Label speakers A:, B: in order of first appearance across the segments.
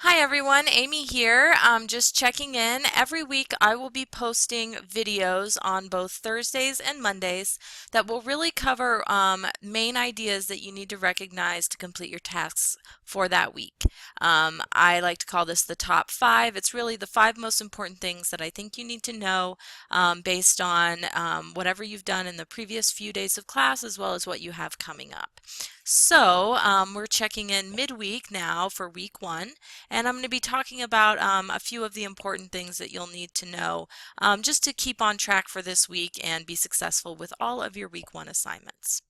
A: Hi everyone, Amy here. Just checking in. Every week I will be posting videos on both Thursdays and Mondays that will really cover main ideas that you need to recognize to complete your tasks for that week. I like to call this the top five. It's really the five most important things that I think you need to know based on whatever you've done in the previous few days of class as well as what you have coming up. So we're checking in midweek now for week one. And I'm going to be talking about a few of the important things that you'll need to know just to keep on track for this week and be successful with all of your week one assignments.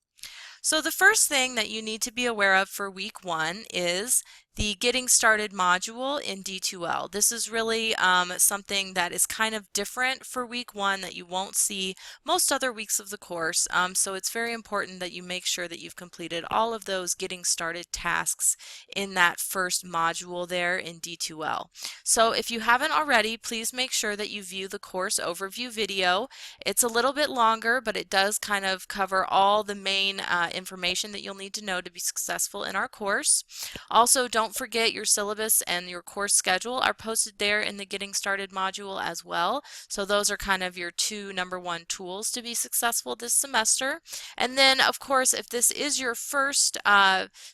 A: So the first thing that you need to be aware of for week one is the Getting Started module in D2L. This is really something that is kind of different for week one that you won't see most other weeks of the course. So it's very important that you make sure that you've completed all of those Getting Started tasks in that first module there in D2L. So if you haven't already, please make sure that you view the course overview video. It's a little bit longer, but it does kind of cover all the main information that you'll need to know to be successful in our course. Also, don't forget your syllabus and your course schedule are posted there in the Getting Started module as well. So those are kind of your two number one tools to be successful this semester. And then, of course, if this is your first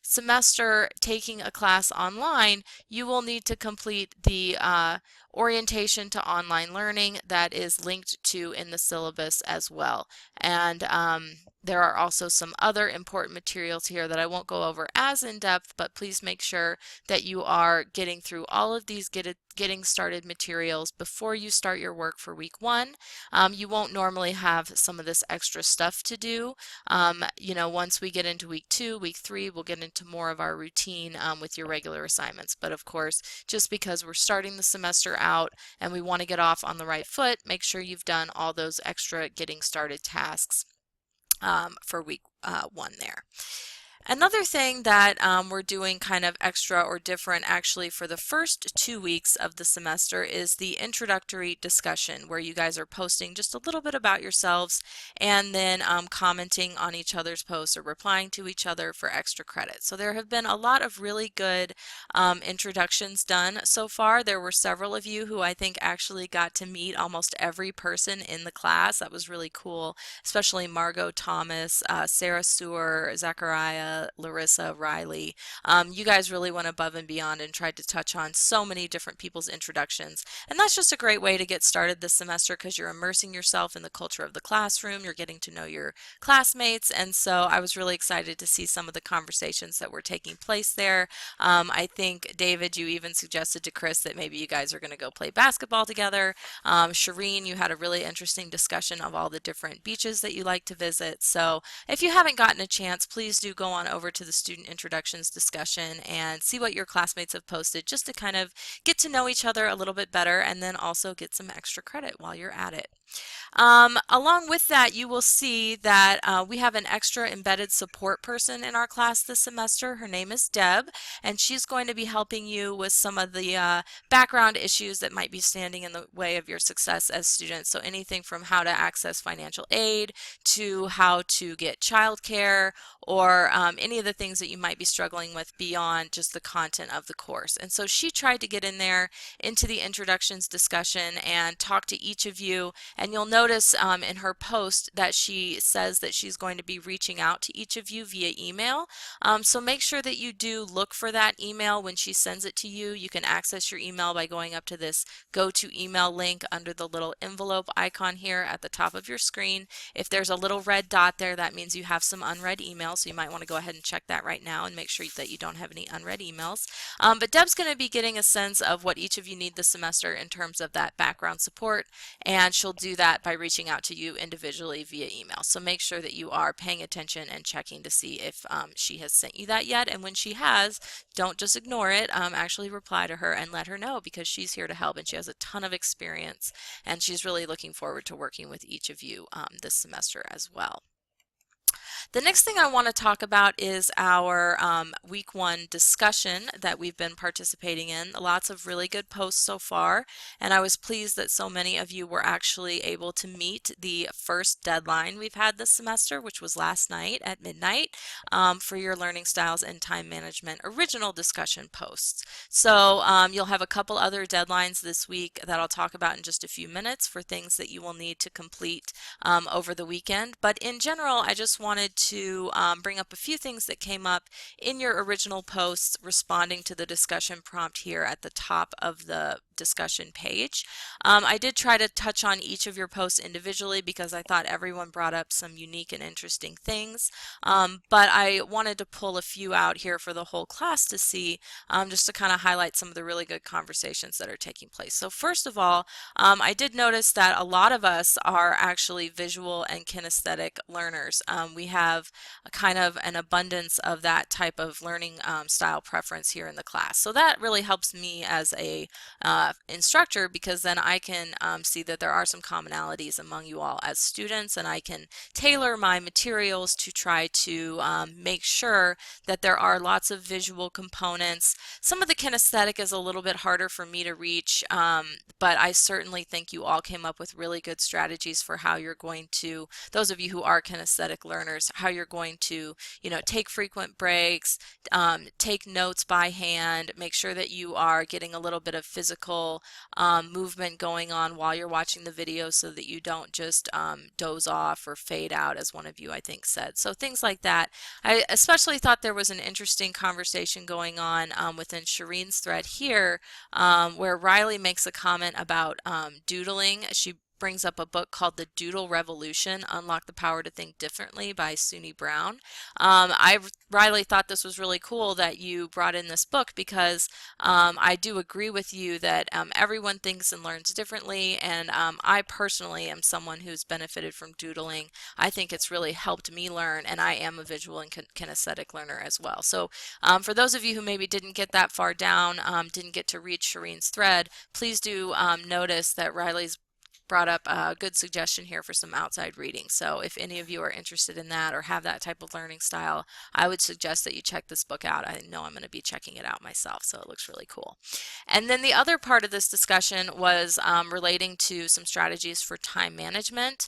A: semester taking a class online, you will need to complete the orientation to online learning that is linked to in the syllabus as well. And there are also some other important materials here that I won't go over as in depth, but please make sure that you are getting through all of these getting started materials before you start your work for week one. You won't normally have some of this extra stuff to do. Once we get into week two, week three, we'll get into more of our routine with your regular assignments. But of course, just because we're starting the semester out and we want to get off on the right foot, make sure you've done all those extra getting started tasks for week one there. Another thing that we're doing kind of extra or different actually for the first 2 weeks of the semester is the introductory discussion where you guys are posting just a little bit about yourselves and then commenting on each other's posts or replying to each other for extra credit. So there have been a lot of really good introductions done so far. There were several of you who I think actually got to meet almost every person in the class. That was really cool, especially Margot Thomas, Sarah Sewer, Zachariah, Larissa, Riley. You guys really went above and beyond and tried to touch on so many different people's introductions. And that's just a great way to get started this semester because you're immersing yourself in the culture of the classroom. You're getting to know your classmates. And so I was really excited to see some of the conversations that were taking place there. I think, David, you even suggested to Chris that maybe you guys are going to go play basketball together. Shireen, you had a really interesting discussion of all the different beaches that you like to visit. So if you haven't gotten a chance, please do go on over to the student introductions discussion and see what your classmates have posted just to kind of get to know each other a little bit better and then also get some extra credit while you're at it. Along with that, you will see that we have an extra embedded support person in our class this semester. Her name is Deb, and she's going to be helping you with some of the background issues that might be standing in the way of your success as students. So anything from how to access financial aid to how to get childcare or any of the things that you might be struggling with beyond just the content of the course. And so she tried to get in there into the introductions discussion and talk to each of you. And you'll notice in her post that she says that she's going to be reaching out to each of you via email. So make sure that you do look for that email when she sends it to you. You can access your email by going up to this Go to Email link under the little envelope icon here at the top of your screen. If there's a little red dot there, that means you have some unread emails. So you might want to go ahead and check that right now and make sure that you don't have any unread emails. But Deb's going to be getting a sense of what each of you need this semester in terms of that background support, and she'll do that by reaching out to you individually via email. So make sure that you are paying attention and checking to see if she has sent you that yet. And when she has, don't just ignore it. Actually reply to her and let her know because she's here to help and she has a ton of experience and she's really looking forward to working with each of you this semester as well. The next thing I want to talk about is our week one discussion that we've been participating in. Lots of really good posts so far, and I was pleased that so many of you were actually able to meet the first deadline we've had this semester, which was last night at midnight, for your learning styles and time management original discussion posts. So you'll have a couple other deadlines this week that I'll talk about in just a few minutes for things that you will need to complete over the weekend. But in general, I just wanted to bring up a few things that came up in your original posts responding to the discussion prompt here at the top of the discussion page. I did try to touch on each of your posts individually because I thought everyone brought up some unique and interesting things, but I wanted to pull a few out here for the whole class to see, just to kind of highlight some of the really good conversations that are taking place. So first of all, I did notice that a lot of us are actually visual and kinesthetic learners. We have a kind of an abundance of that type of learning style preference here in the class. So that really helps me as a instructor, because then I can see that there are some commonalities among you all as students, and I can tailor my materials to try to make sure that there are lots of visual components. Some of the kinesthetic is a little bit harder for me to reach, but I certainly think you all came up with really good strategies for how you're going to, those of you who are kinesthetic learners, how you're going to, take frequent breaks, take notes by hand, make sure that you are getting a little bit of physical movement going on while you're watching the video so that you don't just doze off or fade out, as one of you I think said. So things like that. I especially thought there was an interesting conversation going on within Shireen's thread here, where Riley makes a comment about doodling. She brings up a book called The Doodle Revolution, Unlock the Power to Think Differently by Suni Brown. Riley thought this was really cool that you brought in this book, because I do agree with you that everyone thinks and learns differently, and I personally am someone who's benefited from doodling. I think it's really helped me learn, and I am a visual and kinesthetic learner as well. So for those of you who maybe didn't get that far down, didn't get to read Shireen's thread, please do notice that Riley's brought up a good suggestion here for some outside reading. So if any of you are interested in that or have that type of learning style, I would suggest that you check this book out. I know I'm going to be checking it out myself, so it looks really cool. And then the other part of this discussion was relating to some strategies for time management.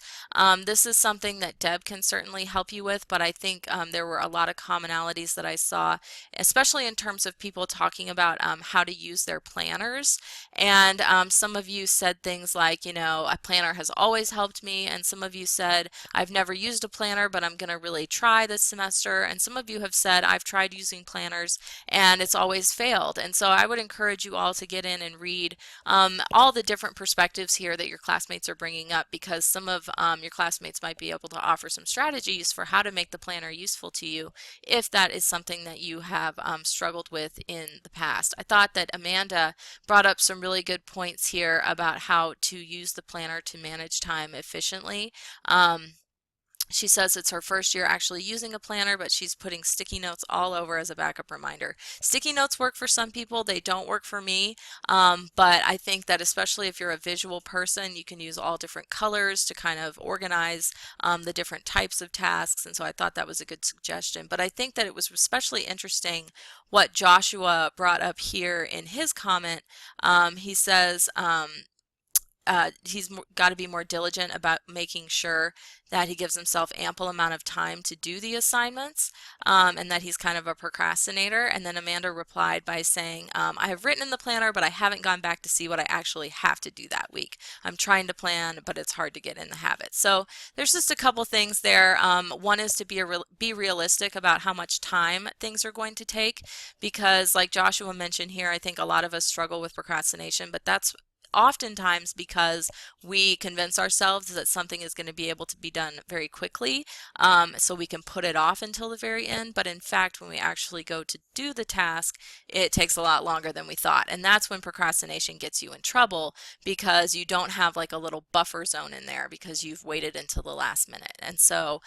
A: This is something that Deb can certainly help you with, but I think there were a lot of commonalities that I saw, especially in terms of people talking about how to use their planners. And some of you said things like, a planner has always helped me, and some of you said, I've never used a planner, but I'm going to really try this semester, and some of you have said, I've tried using planners and it's always failed. And so I would encourage you all to get in and read all the different perspectives here that your classmates are bringing up, because some of your classmates might be able to offer some strategies for how to make the planner useful to you if that is something that you have struggled with in the past. I thought that Amanda brought up some really good points here about how to use the planner to manage time efficiently. She says it's her first year actually using a planner, but she's putting sticky notes all over as a backup reminder. Sticky notes work for some people, they don't work for me, but I think that especially if you're a visual person, you can use all different colors to kind of organize the different types of tasks, and so I thought that was a good suggestion. But I think that it was especially interesting what Joshua brought up here in his comment. He says, he's got to be more diligent about making sure that he gives himself ample amount of time to do the assignments, and that he's kind of a procrastinator. And then Amanda replied by saying, I have written in the planner, but I haven't gone back to see what I actually have to do that week. I'm trying to plan, but it's hard to get in the habit. So there's just a couple things there. One is to be realistic about how much time things are going to take, because like Joshua mentioned here, I think a lot of us struggle with procrastination, but that's oftentimes because we convince ourselves that something is going to be able to be done very quickly, so we can put it off until the very end. But in fact, when we actually go to do the task, it takes a lot longer than we thought. And that's when procrastination gets you in trouble, because you don't have like a little buffer zone in there because you've waited until the last minute. And so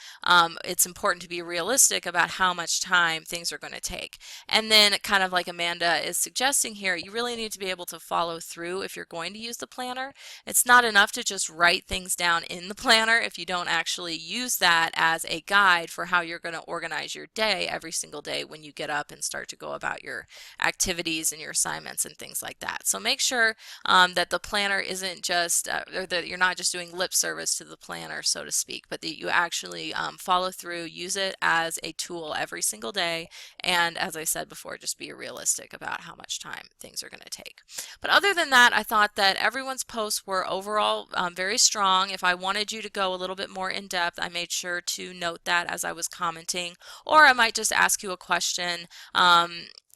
A: it's important to be realistic about how much time things are going to take. And then kind of like Amanda is suggesting here, you really need to be able to follow through if you're going going to use the planner. It's not enough to just write things down in the planner if you don't actually use that as a guide for how you're going to organize your day every single day when you get up and start to go about your activities and your assignments and things like that. So make sure that the planner isn't just, or that you're not just doing lip service to the planner, so to speak, but that you actually follow through, use it as a tool every single day, and as I said before, just be realistic about how much time things are going to take. But other than that, I thought that everyone's posts were overall very strong. If I wanted you to go a little bit more in depth, I made sure to note that as I was commenting, or I might just ask you a question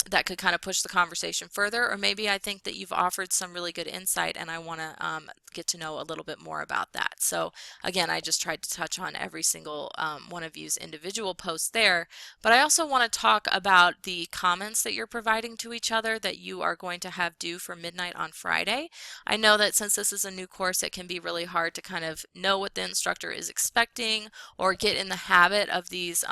A: that could kind of push the conversation further, or maybe I think that you've offered some really good insight and I want to get to know a little bit more about that. So again, I just tried to touch on every single one of you's individual posts there, but I also want to talk about the comments that you're providing to each other that you are going to have due for midnight on Friday. I know that since this is a new course, it can be really hard to kind of know what the instructor is expecting or get in the habit of these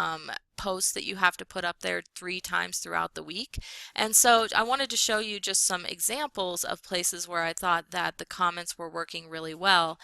A: posts that you have to put up there 3 times throughout the week. And so I wanted to show you just some examples of places where I thought that the comments were working really well.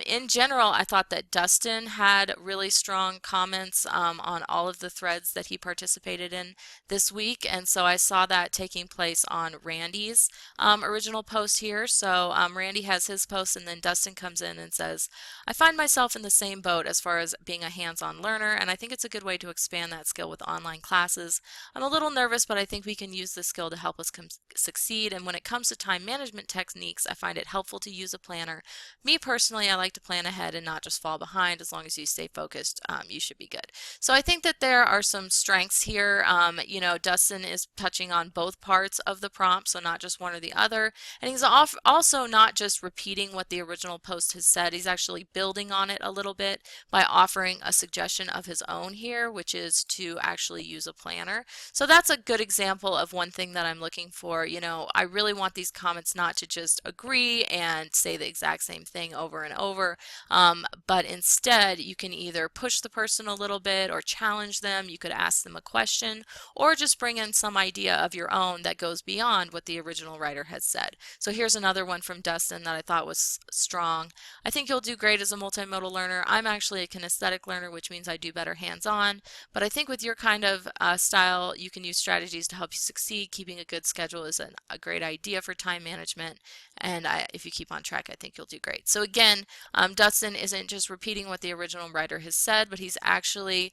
A: In general, I thought that Dustin had really strong comments on all of the threads that he participated in this week, and so I saw that taking place on Randy's original post here. So Randy has his post, and then Dustin comes in and says, I find myself in the same boat as far as being a hands-on learner, and I think it's a good way to expand that skill with online classes. I'm a little nervous, but I think we can use this skill to help us succeed, and when it comes to time management techniques, I find it helpful to use a planner. Me personally, I like to plan ahead and not just fall behind. As long as you stay focused, you should be good. So I think that there are some strengths here. You know, Dustin is touching on both parts of the prompt, so not just one or the other, and he's also not just repeating what the original post has said. He's actually building on it a little bit by offering a suggestion of his own here, which is to actually use a planner. So that's a good example of one thing that I'm looking for. You know, I really want these comments not to just agree and say the exact same thing over and over, but instead you can either push the person a little bit or challenge them. You could ask them a question or just bring in some idea of your own that goes beyond what the original writer has said. So here's another one from Dustin that I thought was strong. I think you'll do great as a multimodal learner. I'm actually a kinesthetic learner, which means I do better hands-on, but I think with your kind of style, you can use strategies to help you succeed. Keeping a good schedule is a great idea for time management, and if you keep on track, I think you'll do great. So again, Dustin isn't just repeating what the original writer has said, but he's actually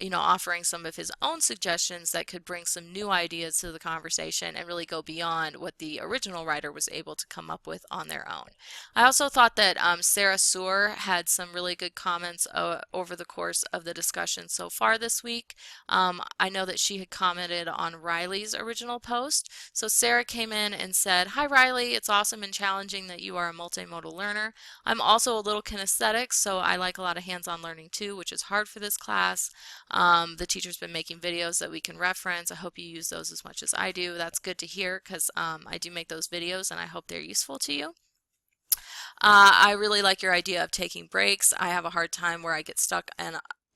A: you know, offering some of his own suggestions that could bring some new ideas to the conversation and really go beyond what the original writer was able to come up with on their own. I also thought that Sarah Sewer had some really good comments over the course of the discussion so far this week. I know that she had commented on Riley's original post. So Sarah came in and said, hi Riley, it's awesome and challenging that you are a multimodal learner. I'm also a little kinesthetic, so I like a lot of hands-on learning too, which is hard for this class. The teacher's been making videos that we can reference. I hope you use those as much as I do. That's good to hear because I do make those videos and I hope they're useful to you. I really like your idea of taking breaks. I have a hard time where I get stuck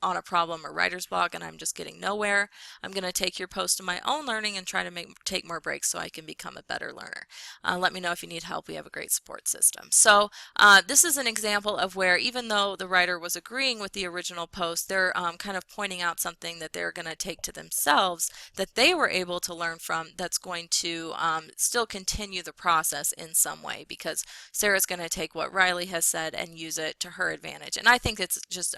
A: on a problem or writer's block and I'm just getting nowhere. I'm going to take your post to my own learning and try to take more breaks so I can become a better learner. Let me know if you need help. We have a great support system. So this is an example of where even though the writer was agreeing with the original post, they're kind of pointing out something that they're going to take to themselves that they were able to learn from that's going to still continue the process in some way, because Sarah's going to take what Riley has said and use it to her advantage. And I think it's just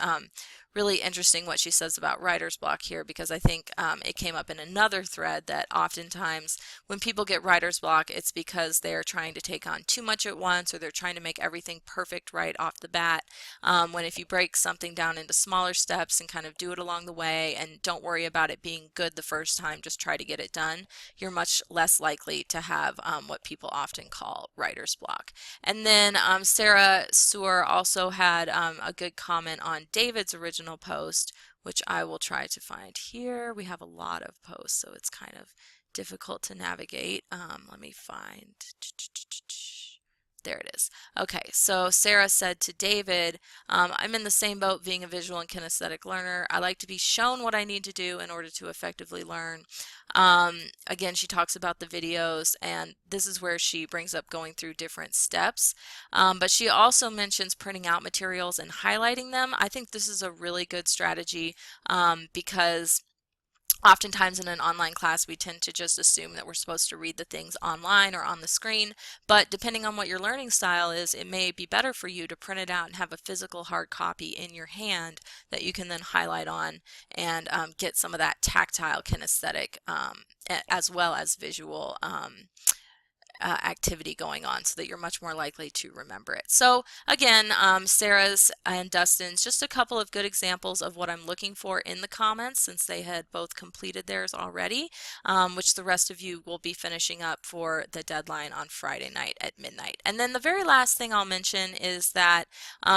A: really interesting what she says about writer's block here, because I think it came up in another thread that oftentimes when people get writer's block, it's because they're trying to take on too much at once, or they're trying to make everything perfect right off the bat. When if you break something down into smaller steps and kind of do it along the way and don't worry about it being good the first time, just try to get it done, you're much less likely to have what people often call writer's block. And then Sarah Sewer also had a good comment on David's original post, which I will try to find here. We have a lot of posts, so it's kind of difficult to navigate. Let me find. There it is. Okay, so Sarah said to David, I'm in the same boat being a visual and kinesthetic learner. I like to be shown what I need to do in order to effectively learn. Again, she talks about the videos, and this is where she brings up going through different steps. But she also mentions printing out materials and highlighting them. I think this is a really good strategy because oftentimes in an online class, we tend to just assume that we're supposed to read the things online or on the screen, but depending on what your learning style is, it may be better for you to print it out and have a physical hard copy in your hand that you can then highlight on and get some of that tactile kinesthetic as well as visual activity going on so that you're much more likely to remember it. So again, Sarah's and Dustin's, just a couple of good examples of what I'm looking for in the comments since they had both completed theirs already, which the rest of you will be finishing up for the deadline on Friday night at midnight. And then the very last thing I'll mention is that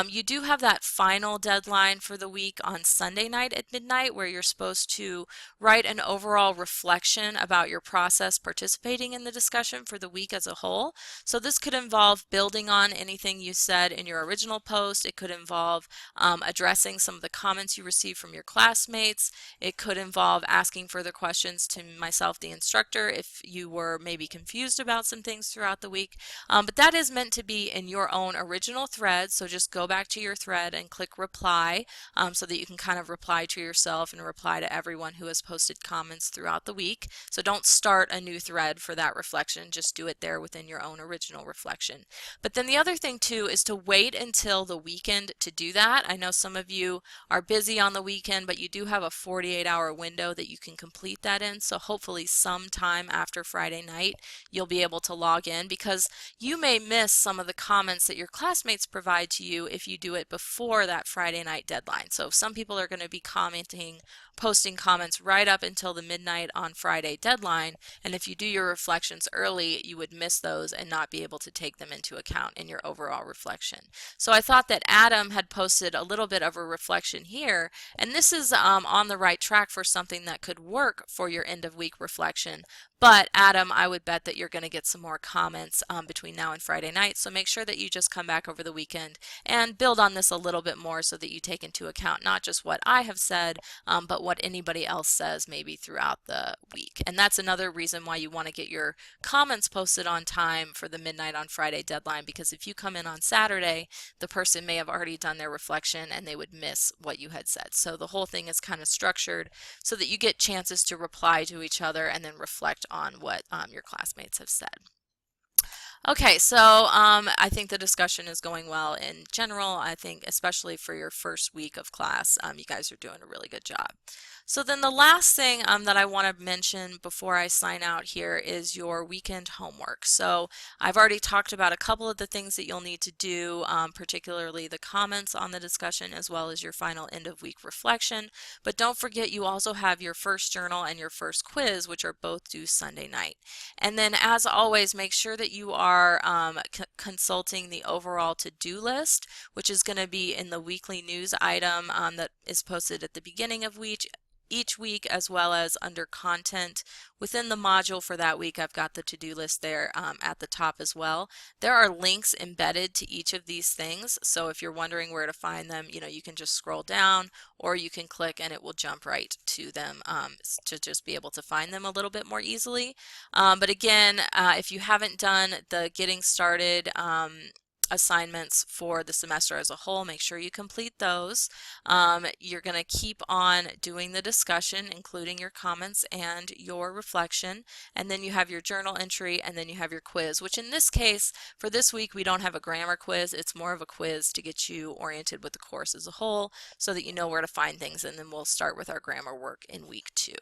A: you do have that final deadline for the week on Sunday night at midnight where you're supposed to write an overall reflection about your process participating in the discussion for the week as a whole. So this could involve building on anything you said in your original post. It could involve addressing some of the comments you received from your classmates. It could involve asking further questions to myself, the instructor, if you were maybe confused about some things throughout the week. But that is meant to be in your own original thread. So just go back to your thread and click reply so that you can kind of reply to yourself and reply to everyone who has posted comments throughout the week. So don't start a new thread for that reflection. Just do it there within your own original reflection. But then the other thing too is to wait until the weekend to do that. I know some of you are busy on the weekend, but you do have a 48-hour window that you can complete that in. So hopefully sometime after Friday night, you'll be able to log in because you may miss some of the comments that your classmates provide to you if you do it before that Friday night deadline. So some people are going to be posting comments right up until the midnight on Friday deadline, and if you do your reflections early, you would miss those and not be able to take them into account in your overall reflection. So I thought that Adam had posted a little bit of a reflection here, and this is on the right track for something that could work for your end of week reflection. But Adam, I would bet that you're going to get some more comments between now and Friday night, so make sure that you just come back over the weekend and build on this a little bit more so that you take into account not just what I have said, but what anybody else says maybe throughout the week. And that's another reason why you want to get your comments posted on time for the midnight on Friday deadline, because if you come in on Saturday, the person may have already done their reflection and they would miss what you had said. So the whole thing is kind of structured so that you get chances to reply to each other and then reflect on what your classmates have said. Okay, so I think the discussion is going well in general. I think especially for your first week of class, you guys are doing a really good job. So then the last thing that I want to mention before I sign out here is your weekend homework. So I've already talked about a couple of the things that you'll need to do, particularly the comments on the discussion as well as your final end of week reflection. But don't forget you also have your first journal and your first quiz, which are both due Sunday night. And then as always, make sure that you are consulting the overall to-do list, which is going to be in the weekly news item that is posted at the beginning of each week, as well as under content within the module for that week. I've got the to-do list there at the top as well. There are links embedded to each of these things, so if you're wondering where to find them, you can just scroll down or you can click and it will jump right to them to just be able to find them a little bit more easily. But again, if you haven't done the getting started assignments for the semester as a whole, make sure you complete those. You're going to keep on doing the discussion, including your comments and your reflection, and then you have your journal entry, and then you have your quiz, which in this case, for this week, we don't have a grammar quiz. It's more of a quiz to get you oriented with the course as a whole so that you know where to find things, and then we'll start with our grammar work in week 2.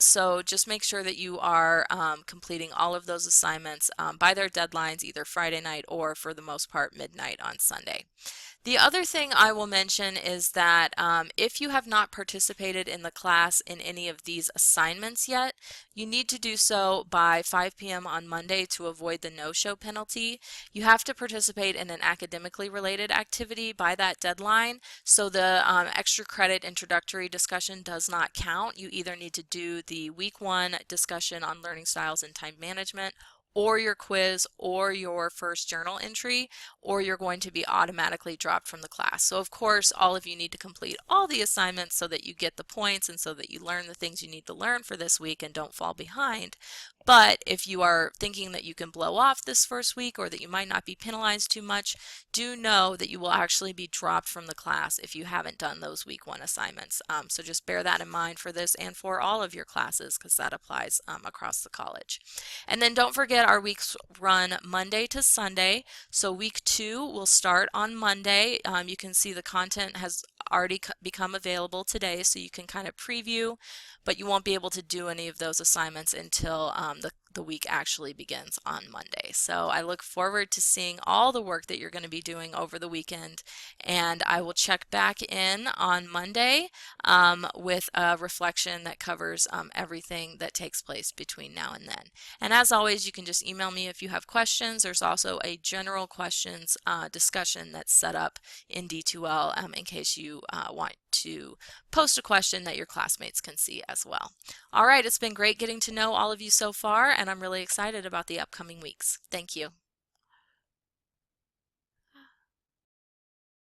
A: So just make sure that you are completing all of those assignments by their deadlines, either Friday night or for the most part midnight on Sunday. The other thing I will mention is that if you have not participated in the class in any of these assignments yet, you need to do so by 5 p.m. on Monday to avoid the no-show penalty. You have to participate in an academically related activity by that deadline, so the extra credit introductory discussion does not count. You either need to do the week 1 discussion on learning styles and time management, or your quiz or your first journal entry, or you're going to be automatically dropped from the class. So of course, all of you need to complete all the assignments so that you get the points and so that you learn the things you need to learn for this week and don't fall behind. But if you are thinking that you can blow off this first week or that you might not be penalized too much, do know that you will actually be dropped from the class if you haven't done those week 1 assignments. So just bear that in mind for this and for all of your classes, because that applies across the college. And then don't forget, our weeks run Monday to Sunday. So week 2 will start on Monday. You can see the content has already become available today, so you can kind of preview, but you won't be able to do any of those assignments until the week actually begins on Monday. So I look forward to seeing all the work that you're going to be doing over the weekend, and I will check back in on Monday with a reflection that covers everything that takes place between now and then. And as always, you can just email me if you have questions. There's also a general questions discussion that's set up in D2L in case you want to post a question that your classmates can see as well. All right, it's been great getting to know all of you so far, and I'm really excited about the upcoming weeks. Thank you.